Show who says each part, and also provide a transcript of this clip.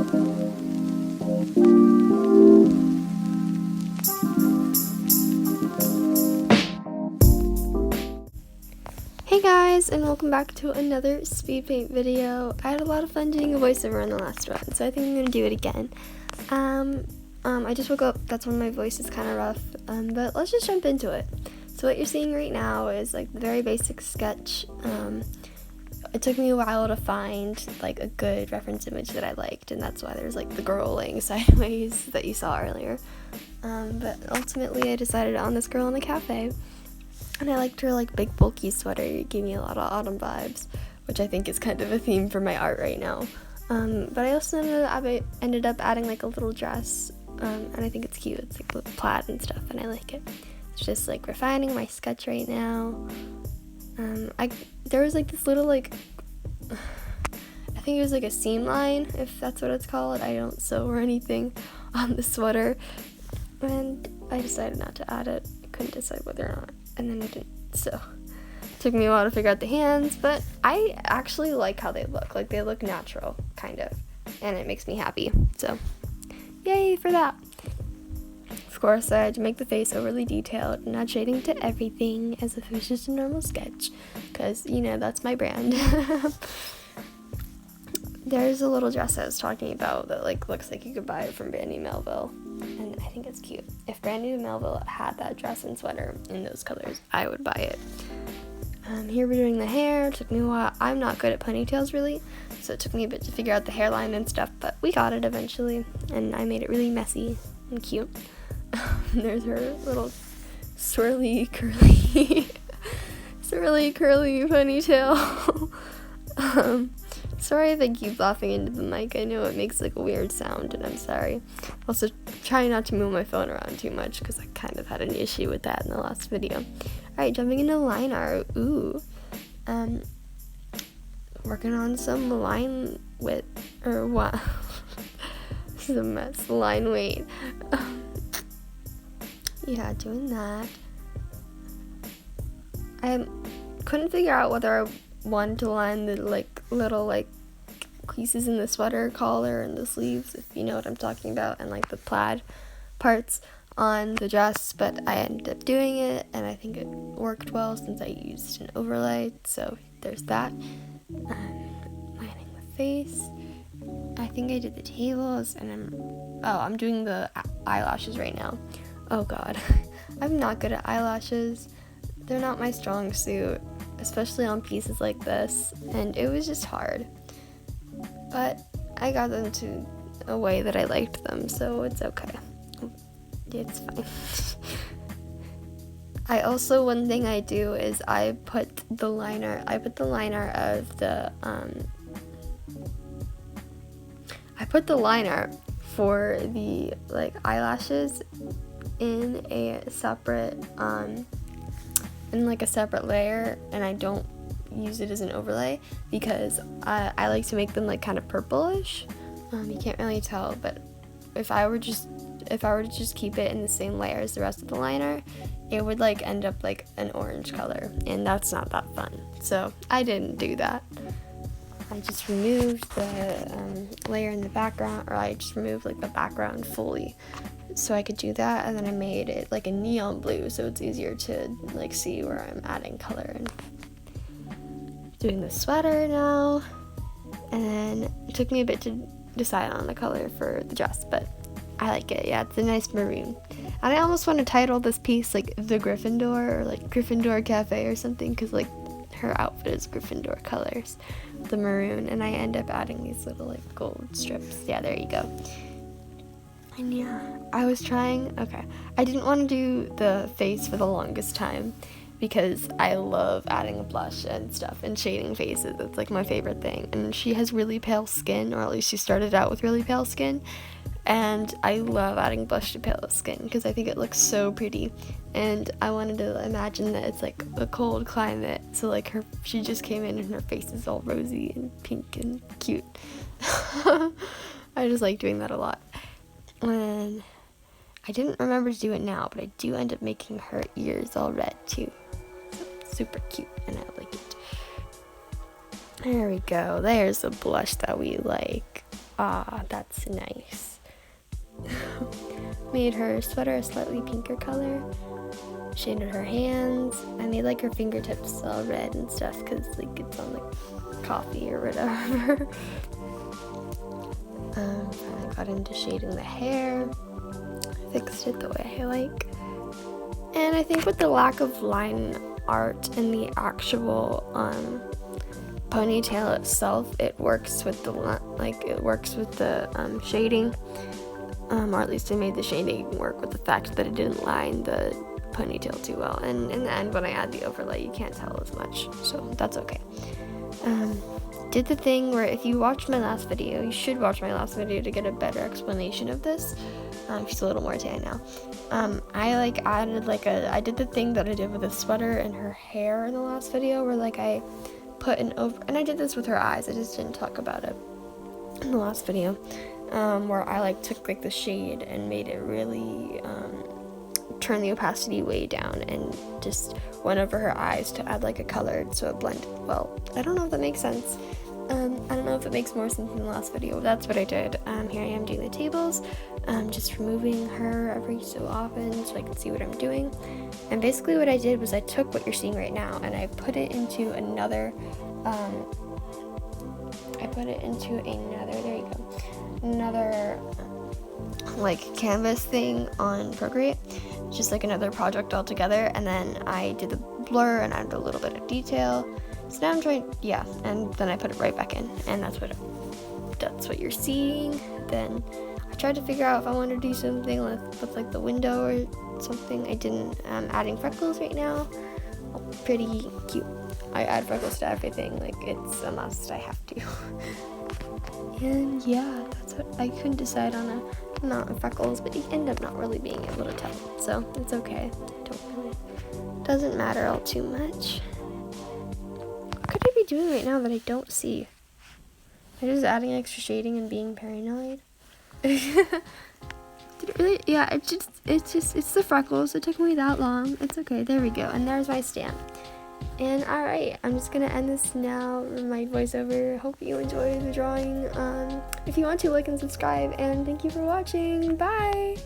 Speaker 1: Hey guys, and welcome back to another Speedpaint video. I had a lot of fun doing a voiceover on the last one, so I think I'm going to do it again. I just woke up, that's when my voice is kind of rough, but let's just jump into it. So what you're seeing right now is like the very basic sketch. It took me a while to find like a good reference image that I liked, and that's why there's like the girl laying sideways that you saw earlier. But ultimately I decided on this girl in a cafe. And I liked her like big bulky sweater. It gave me a lot of autumn vibes, which I think is kind of a theme for my art right now. But I also ended up adding like a little dress, and I think it's cute. It's like with plaid and stuff, and I like it. It's just like refining my sketch right now. There was like this little like, I think it was like a seam line, if that's what it's called. I don't sew or anything on the sweater, and I decided not to add it. I couldn't decide whether or not. And then I didn't, so it took me a while to figure out the hands, but I actually like how they look. Like, they look natural, kind of, and it makes me happy, so yay for that. Of course, I had to make the face overly detailed, not shading to everything as if it was just a normal sketch, because, you know, that's my brand. There's a little dress I was talking about that, like, looks like you could buy it from Brandy Melville, and I think it's cute. If Brandy Melville had that dress and sweater in those colors, I would buy it. Here we're doing the hair. It took me a while. I'm not good at ponytails, really, so it took me a bit to figure out the hairline and stuff, but we got it eventually, and I made it really messy and cute. There's her little swirly, curly ponytail. Sorry if I keep laughing into the mic. I know it makes like a weird sound, and I'm sorry. Also, trying not to move my phone around too much because I kind of had an issue with that in the last video. Alright, jumping into line art. Ooh. Working on some line width, or what? This is a mess. Line weight. Yeah, doing that. I couldn't figure out whether I wanted to line the like little like creases in the sweater collar and the sleeves, if you know what I'm talking about, and like the plaid parts on the dress, but I ended up doing it, and I think it worked well since I used an overlay, so there's that. Lining the face. I think I did the tails, and I'm doing the eyelashes right now. Oh god. I'm not good at eyelashes. They're not my strong suit, especially on pieces like this, and it was just hard. But I got them to a way that I liked them, so it's okay. It's fine. One thing I do is I put the liner for the like eyelashes in a separate layer, and I don't use it as an overlay because I like to make them like kind of purplish. You can't really tell, but if I were to just keep it in the same layer as the rest of the liner, it would like end up like an orange color, and that's not that fun. So I didn't do that. I just removed the layer in the background, or I just removed like the background fully so I could do that, and then I made it like a neon blue so it's easier to like see where I'm adding color. And doing the sweater now, and then it took me a bit to decide on the color for the dress, but I like it. Yeah, it's a nice maroon, and I almost want to title this piece like the Gryffindor, or like Gryffindor Café or something, because like her outfit is Gryffindor colors, the maroon, and I end up adding these little like gold strips. Yeah, there you go. And yeah, I didn't want to do the face for the longest time because I love adding a blush and stuff and shading faces. It's like my favorite thing, and she has really pale skin, or at least she started out with really pale skin, and I love adding blush to pale skin because I think it looks so pretty, and I wanted to imagine that it's like a cold climate, so like she just came in and her face is all rosy and pink and cute. I just like doing that a lot. And I didn't remember to do it now, but I do end up making her ears all red too. Super cute, and I like it. There we go. There's a blush that we like. Ah, that's nice. Made her sweater a slightly pinker color. Shaded her hands. I made like her fingertips all red and stuff because like it's on like coffee or whatever. I got into shading the hair. Fixed it the way I like. And I think with the lack of line art in the actual ponytail itself, it works with the shading, or at least it made the shading work with the fact that it didn't line the ponytail too well. And in the end, when I add the overlay, you can't tell as much, so that's okay. Did the thing where if you watch my last video, you should watch my last video to get a better explanation of this. She's a little more tan now. I did the thing that I did with the sweater and her hair in the last video, where like I put and I did this with her eyes, I just didn't talk about it in the last video, where I like took like the shade and made it really turn the opacity way down and just went over her eyes to add like a color so it blended well. I don't know if that makes sense. I don't know if it makes more sense in the last video, but that's what I did. Here I am doing the tables, just removing her every so often so I can see what I'm doing. And basically what I did was I took what you're seeing right now and I put it into another, there you go, another like canvas thing on Procreate, just like another project altogether. And then I did the blur and added a little bit of detail. So now I'm trying, and then I put it right back in, and that's what you're seeing. Then I tried to figure out if I wanted to do something with like the window or something. I didn't. I'm adding freckles right now. Pretty cute. I add freckles to everything. Like it's a must. I have to. And yeah, that's what I couldn't decide on a amount of freckles, but you end up not really being able to tell. So it's okay. Doesn't matter all too much. What could I be doing right now that I don't see? I'm just adding extra shading and being paranoid. Did it really? Yeah, it's the freckles. It took me that long. It's okay. There we go. And there's my stamp. And alright, I'm just gonna end this now with my voiceover. Hope you enjoyed the drawing. If you want to, like and subscribe. And thank you for watching. Bye!